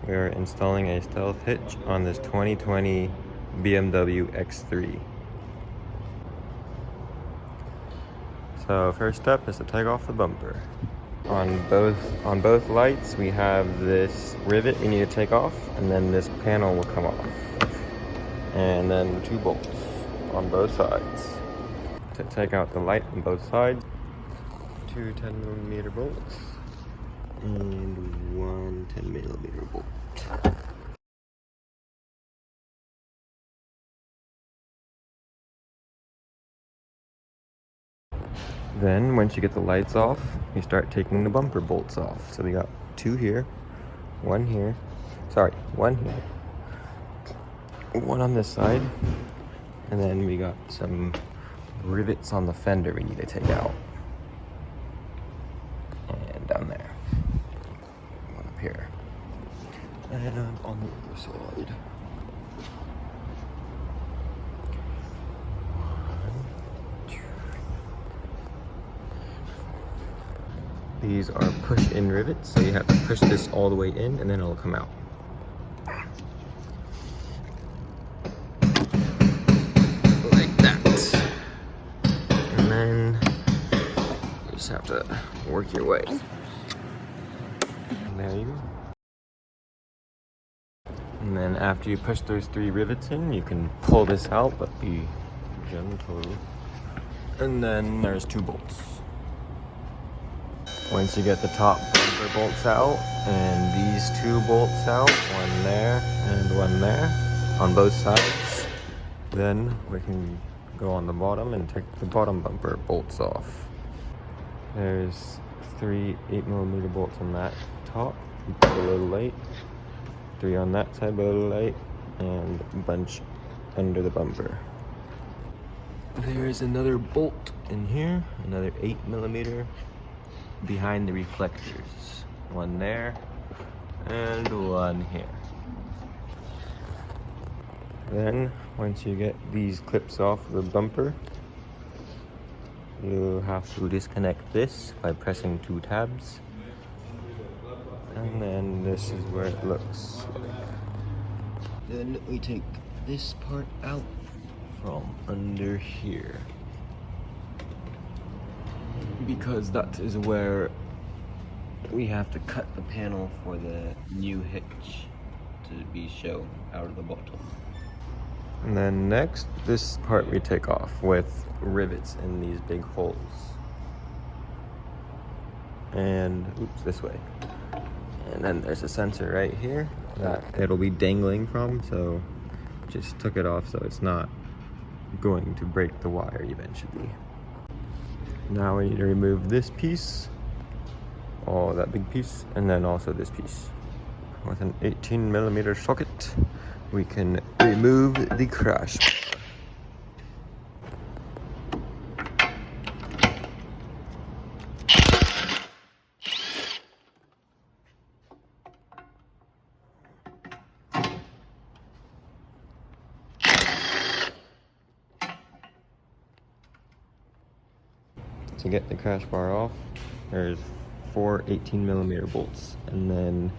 We are installing a stealth hitch on this 2020 BMW X3. So first step is to take off the bumper. On both lights we have this rivet we need to take off, and then this panel will come off. And then 2 bolts on both sides. To take out the light on both sides, 2 10mm bolts and 1 10mm bolt. Then once you get the lights off, you start taking the bumper bolts off. So we got 2 here, 1 here, 1 here, 1 on this side, and then we got some rivets on the fender we need to take out. And down there, 1 up here, and on the other side. These are push-in rivets, so you have to push this all the way in and then it'll come out. Like that. And then you just have to work your way. And there you go. And then after you push those 3 rivets in, you can pull this out, but be gentle. And then there's 2 bolts. Once you get the top bumper bolts out and these 2 bolts out, 1 there and 1 there on both sides, then we can go on the bottom and take the bottom bumper bolts off. There's 3 8mm bolts on that top, below the light, 3 on that side below the light, and a bunch under the bumper. There's another bolt in here, another 8mm. Behind the reflectors. 1 there and 1 here. Then once you get these clips off the bumper, you'll have to disconnect this by pressing 2 tabs, and then this is where it looks like. Then we take this part out from under here, because that is where we have to cut the panel for the new hitch to be shown out of the bottom. And then next, this part we take off with rivets in these big holes. And oops, this way. And then there's a sensor right here that it'll be dangling from, so just took it off so it's not going to break the wire eventually. Now we need to remove this piece, that big piece, and then also this piece. With an 18mm socket, we can remove the crash bar. To get the crash bar off, there's 4 18mm bolts, and then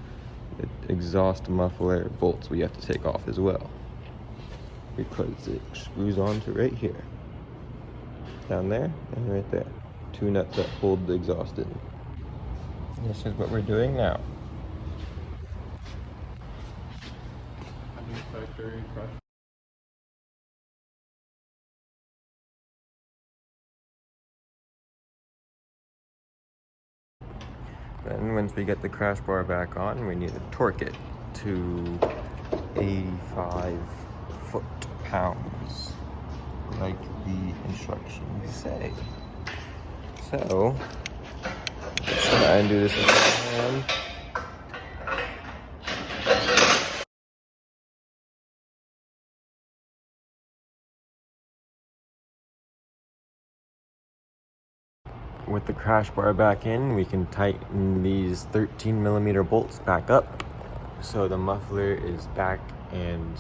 the exhaust muffler bolts we have to take off as well, because it screws onto right here, down there and right there. 2 nuts that hold the exhaust in. This is what we're doing now. Then once we get the crash bar back on, we need to torque it to 85 foot-pounds, like the instructions say. So, let's try and do this with one hand. With the crash bar back in, we can tighten these 13mm bolts back up so the muffler is back and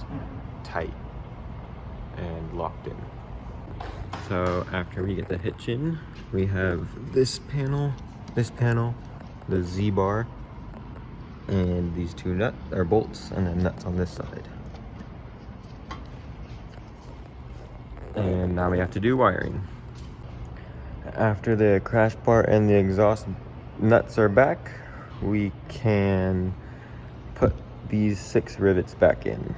tight and locked in. So after we get the hitch in, we have this panel, the Z bar, and these two nuts or bolts, and then nuts on this side. And now we have to do wiring. After the crash bar and the exhaust nuts are back, we can put these 6 rivets back in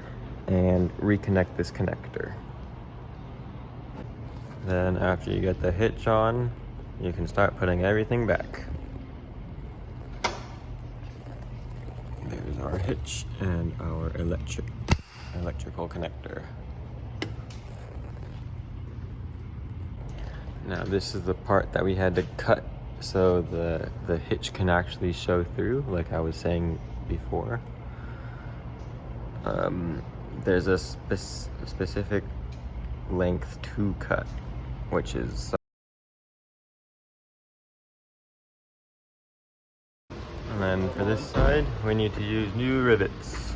and reconnect this connector. Then after you get the hitch on, you can start putting everything back. There's our hitch and our electrical connector. Now this is the part that we had to cut so the hitch can actually show through, like I was saying before. There's a specific length to cut, which is... And then for this side, we need to use new rivets.